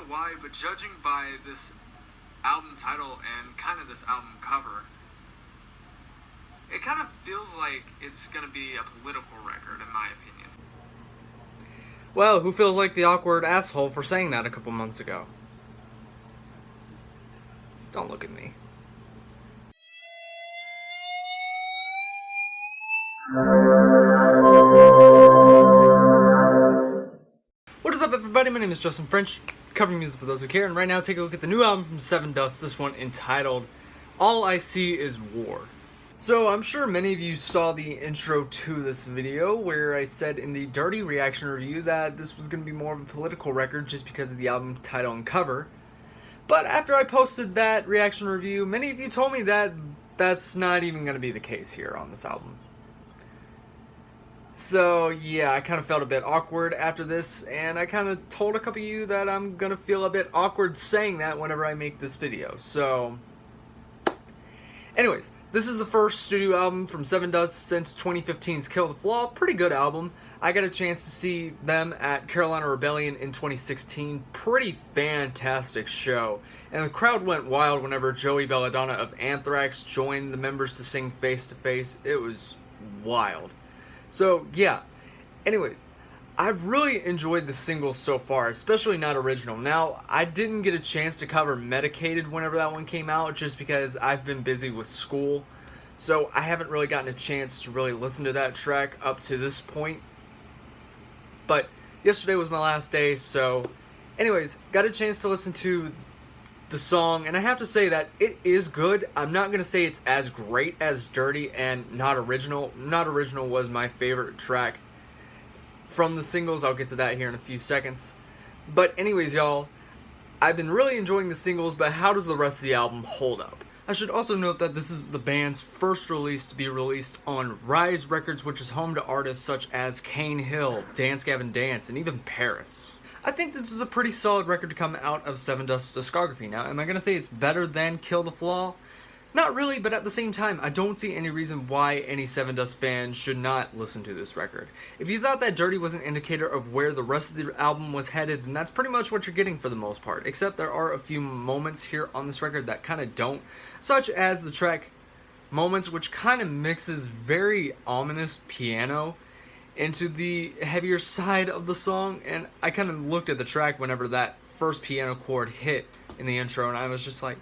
why, but judging by this album title and kind of this album cover, it kind of feels like it's going to be a political record, in my opinion. Well, who feels like the awkward asshole for saying that a couple months ago? Don't look at me. What is up, everybody? My name is Justin French, covering music for those who care, and right now take a look at the new album from Sevendust, this one entitled All I See Is War. So I'm sure many of you saw the intro to this video where I said in the Dirty reaction review that this was going to be more of a political record just because of the album title and cover. But after I posted that reaction review, many of you told me that that's not even going to be the case here on this album. So yeah, I kind of felt a bit awkward after this, and I kind of told a couple of you that I'm going to feel a bit awkward saying that whenever I make this video. So anyways, this is the first studio album from Sevendust since 2015's Kill the Flaw. Pretty good album. I got a chance to see them at Carolina Rebellion in 2016. Pretty fantastic show. And the crowd went wild whenever Joey Belladonna of Anthrax joined the members to sing Face to Face. It was wild. So yeah, anyways, I've really enjoyed the singles so far, especially Not Original. Now, I didn't get a chance to cover Medicated whenever that one came out just because I've been busy with school. So I haven't really gotten a chance to really listen to that track up to this point. But yesterday was my last day, so anyways, got a chance to listen to the song, and I have to say that it is good. I'm not going to say it's as great as Dirty and Not Original. Not Original was my favorite track from the singles. I'll get to that here in a few seconds. But anyways, y'all, I've been really enjoying the singles, but how does the rest of the album hold up? I should also note that this is the band's first release to be released on Rise Records, which is home to artists such as Kane Hill, Dance Gavin Dance, and even Paris. I think this is a pretty solid record to come out of Sevendust's discography. Now, am I going to say it's better than Kill the Flaw? Not really, but at the same time, I don't see any reason why any Sevendust fan should not listen to this record. If you thought that Dirty was an indicator of where the rest of the album was headed, then that's pretty much what you're getting for the most part. Except there are a few moments here on this record that kind of don't, such as the track Moments, which kind of mixes very ominous piano into the heavier side of the song, and I kind of looked at the track whenever that first piano chord hit in the intro, and I was just like,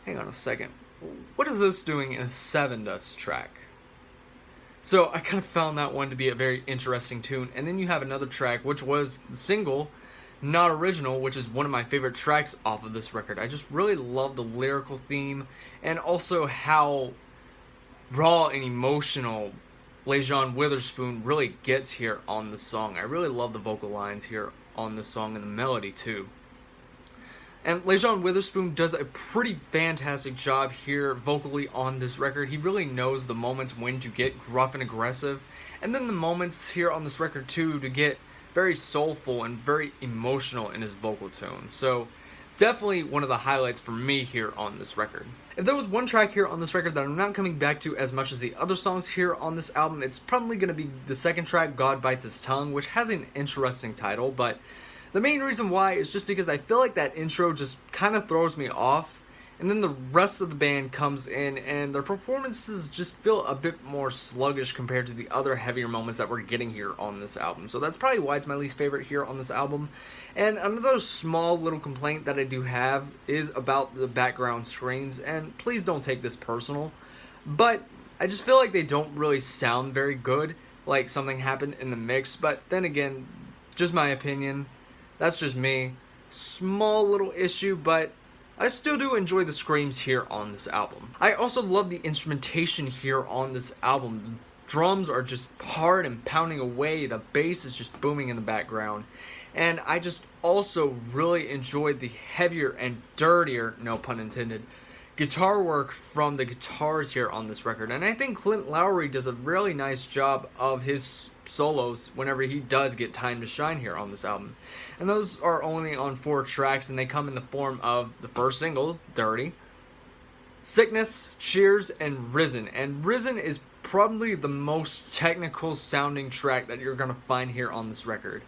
hang on a second, what is this doing in a Sevendust track? So I kind of found that one to be a very interesting tune. And then you have another track, which was the single Not Original, which is one of my favorite tracks off of this record. I just really love the lyrical theme, and also how raw and emotional Lejean Witherspoon really gets here on the song. I really love the vocal lines here on this song, and the melody too. And Lejean Witherspoon does a pretty fantastic job here vocally on this record. He really knows the moments when to get gruff and aggressive, and then the moments here on this record too to get very soulful and very emotional in his vocal tone. So definitely one of the highlights for me here on this record. If there was one track here on this record that I'm not coming back to as much as the other songs here on this album, it's probably going to be the second track, God Bites His Tongue, which has an interesting title, but the main reason why is just because I feel like that intro just kind of throws me off, and then the rest of the band comes in and their performances just feel a bit more sluggish compared to the other heavier moments that we're getting here on this album. So that's probably why it's my least favorite here on this album. And another small little complaint that I do have is about the background screams, and please don't take this personal, but I just feel like they don't really sound very good, like something happened in the mix. But then again, just my opinion. That's just me. Small little issue, but I still do enjoy the screams here on this album. I also love the instrumentation here on this album. The drums are just hard and pounding away. The bass is just booming in the background. And I just also really enjoyed the heavier and dirtier, no pun intended, guitar work from the guitars here on this record. And I think Clint Lowry does a really nice job of his solos whenever he does get time to shine here on this album. And those are only on 4 tracks, and they come in the form of the first single, Dirty, Sickness, Cheers, and Risen. And Risen is probably the most technical sounding track that you're going to find here on this record.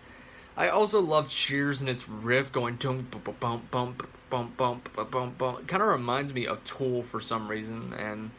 I also love Cheers and its riff going dum bum bum bum bum bum bum bum. It kind of reminds me of Tool for some reason, and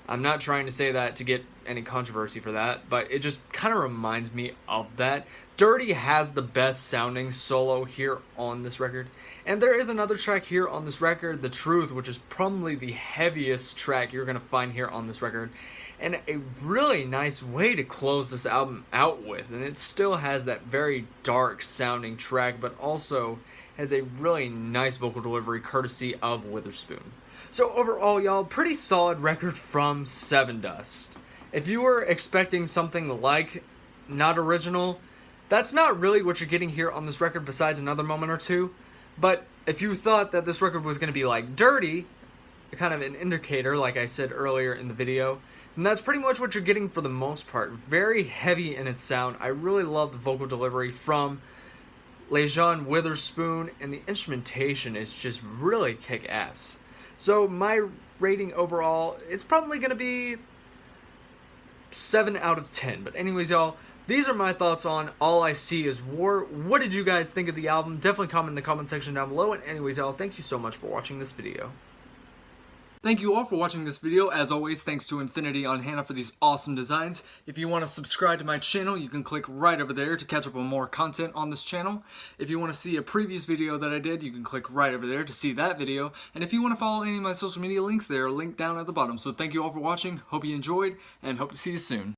I'm not trying to say that to get any controversy for that, but it just kind of reminds me of that. Dirty has the best sounding solo here on this record, and there is another track here on this record, The Truth, which is probably the heaviest track you're going to find here on this record, and a really nice way to close this album out with. And it still has that very dark sounding track, but also has a really nice vocal delivery courtesy of Witherspoon. So overall, y'all, pretty solid record from Sevendust. If you were expecting something like not original, that's not really what you're getting here on this record besides another moment or two. But if you thought that this record was going to be like Dirty, kind of an indicator, like I said earlier in the video, and that's pretty much what you're getting for the most part. Very heavy in its sound. I really love the vocal delivery from Lejeune Witherspoon, and the instrumentation is just really kick-ass. So my rating overall is probably going to be 7 out of 10. But anyways, y'all, these are my thoughts on All I See Is War. What did you guys think of the album? Definitely comment in the comment section down below. And anyways, y'all, thank you so much for watching this video. Thank you all for watching this video. As always, thanks to Infinity on Hannah for these awesome designs. If you want to subscribe to my channel, you can click right over there to catch up on more content on this channel. If you want to see a previous video that I did, you can click right over there to see that video. And if you want to follow any of my social media links, they are linked down at the bottom. So thank you all for watching. Hope you enjoyed, and hope to see you soon.